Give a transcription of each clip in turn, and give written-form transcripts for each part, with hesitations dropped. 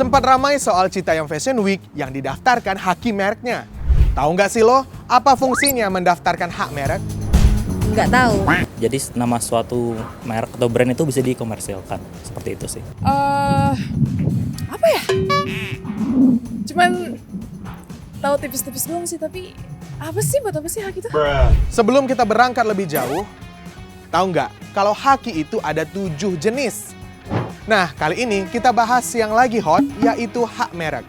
Sempat ramai soal Citayam Fashion Week yang didaftarkan haki mereknya. Tahu nggak sih lo, apa fungsinya mendaftarkan hak merek? Nggak tahu. Jadi nama suatu merek atau brand itu bisa dikomersilkan, seperti itu sih. Apa ya? Cuman tahu tipis-tipis doang sih, tapi buat apa sih hak itu? Sebelum kita berangkat lebih jauh, tahu nggak kalau haki itu ada 7 jenis? Nah, kali ini kita bahas yang lagi hot, yaitu hak merek.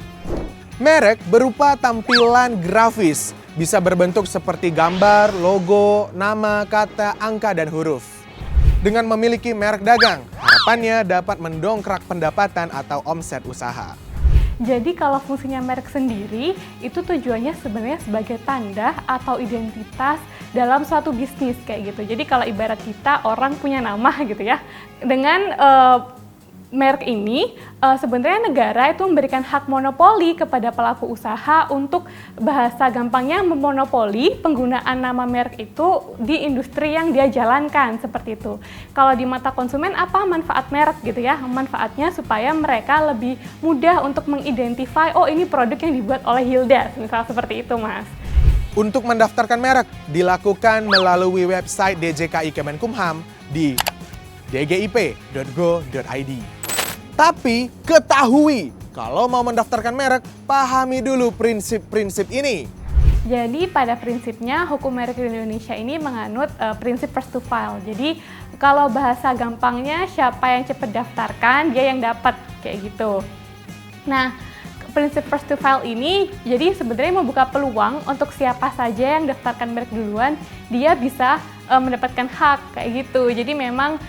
Merek berupa tampilan grafis, bisa berbentuk seperti gambar, logo, nama, kata, angka, dan huruf. Dengan memiliki merek dagang, harapannya dapat mendongkrak pendapatan atau omset usaha. Jadi kalau fungsinya merek sendiri, itu tujuannya sebenarnya sebagai tanda atau identitas dalam suatu bisnis kayak gitu. Jadi kalau ibarat kita orang punya nama gitu ya, dengan merek ini sebenarnya negara itu memberikan hak monopoli kepada pelaku usaha untuk bahasa gampangnya memonopoli penggunaan nama merek itu di industri yang dia jalankan seperti itu. Kalau di mata konsumen apa manfaat merek gitu ya? Manfaatnya supaya mereka lebih mudah untuk mengidentify, oh ini produk yang dibuat oleh Hilda, misal seperti itu, Mas. Untuk mendaftarkan merek dilakukan melalui website DJKI Kemenkumham di dgip.go.id. Tapi ketahui, kalau mau mendaftarkan merek, pahami dulu prinsip-prinsip ini. Jadi pada prinsipnya hukum merek di Indonesia ini menganut prinsip first to file. Jadi kalau bahasa gampangnya siapa yang cepat daftarkan, dia yang dapat kayak gitu. Nah, prinsip first to file ini jadi sebenarnya membuka peluang untuk siapa saja yang daftarkan merek duluan, dia bisa mendapatkan hak kayak gitu. Jadi memang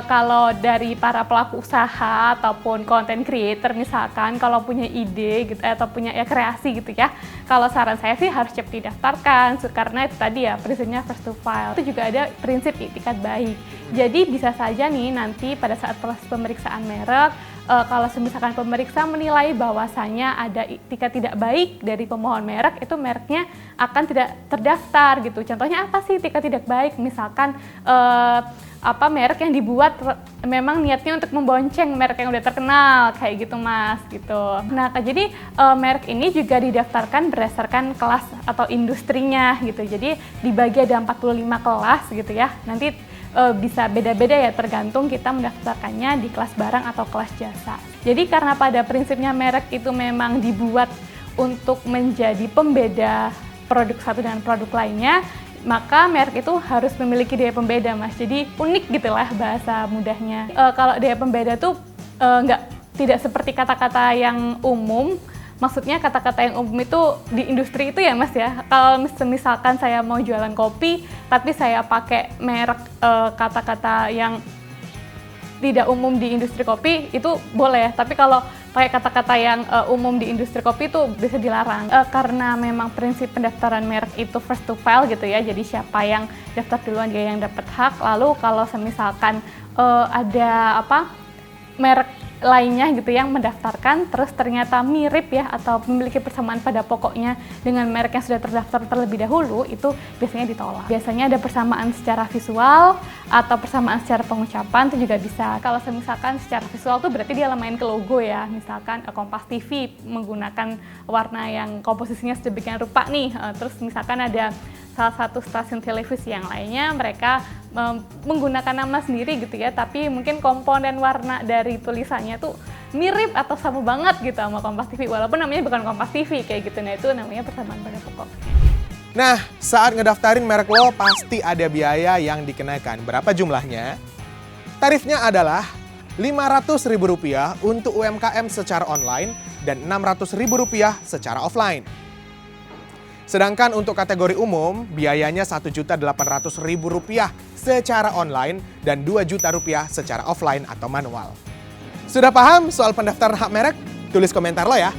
kalau dari para pelaku usaha ataupun content creator misalkan kalau punya ide gitu atau punya kreasi gitu ya, kalau saran saya sih harus cepat didaftarkan karena itu tadi ya prinsipnya first to file. Itu juga ada prinsip itikat baik. Jadi bisa saja nih nanti pada saat proses pemeriksaan merek, kalau misalkan pemeriksa menilai bahwasanya ada itikat tidak baik dari pemohon merek, itu mereknya akan tidak terdaftar gitu. Contohnya apa sih itikat tidak baik? Misalkan merek yang dibuat memang niatnya untuk membonceng merek yang udah terkenal kayak gitu, Mas, gitu. Nah, jadi merek ini juga didaftarkan berdasarkan kelas atau industrinya gitu. Jadi dibagi ada 45 kelas gitu ya. Nanti bisa beda-beda ya tergantung kita mendaftarkannya di kelas barang atau kelas jasa. Jadi karena pada prinsipnya merek itu memang dibuat untuk menjadi pembeda produk satu dengan produk lainnya, maka merek itu harus memiliki daya pembeda, Mas. Jadi unik gitulah bahasa mudahnya. Kalau daya pembeda tuh tidak seperti kata-kata yang umum. Maksudnya kata-kata yang umum itu di industri itu ya, Mas ya. Kalau misalkan saya mau jualan kopi, tapi saya pakai merek kata-kata yang tidak umum di industri kopi, itu boleh. Tapi kalau pakai kata-kata yang umum di industri kopi itu bisa dilarang. Karena memang prinsip pendaftaran merek itu first to file gitu ya. Jadi siapa yang daftar duluan dia yang dapat hak. Lalu kalau misalkan ada merek lainnya gitu yang mendaftarkan terus ternyata mirip ya atau memiliki persamaan pada pokoknya dengan merek yang sudah terdaftar terlebih dahulu, itu biasanya ditolak. Biasanya ada persamaan secara visual atau persamaan secara pengucapan itu juga bisa. Kalau misalkan secara visual tuh berarti dia main ke logo ya, misalkan Kompas TV menggunakan warna yang komposisinya sedemikian rupa nih, terus misalkan ada salah satu stasiun televisi yang lainnya mereka menggunakan nama sendiri gitu ya, tapi mungkin komponen warna dari tulisannya tuh mirip atau sama banget gitu sama Kompas TV, walaupun namanya bukan Kompas TV kayak gitu. Nah, itu namanya persamaan pada pokok. Nah, saat ngedaftarin merek lo pasti ada biaya yang dikenakan. Berapa jumlahnya? Tarifnya adalah Rp500.000 untuk UMKM secara online dan Rp600.000 secara offline. Sedangkan untuk kategori umum, biayanya Rp1.800.000 secara online dan Rp2.000.000 secara offline atau manual. Sudah paham soal pendaftaran hak merek? Tulis komentar lo ya.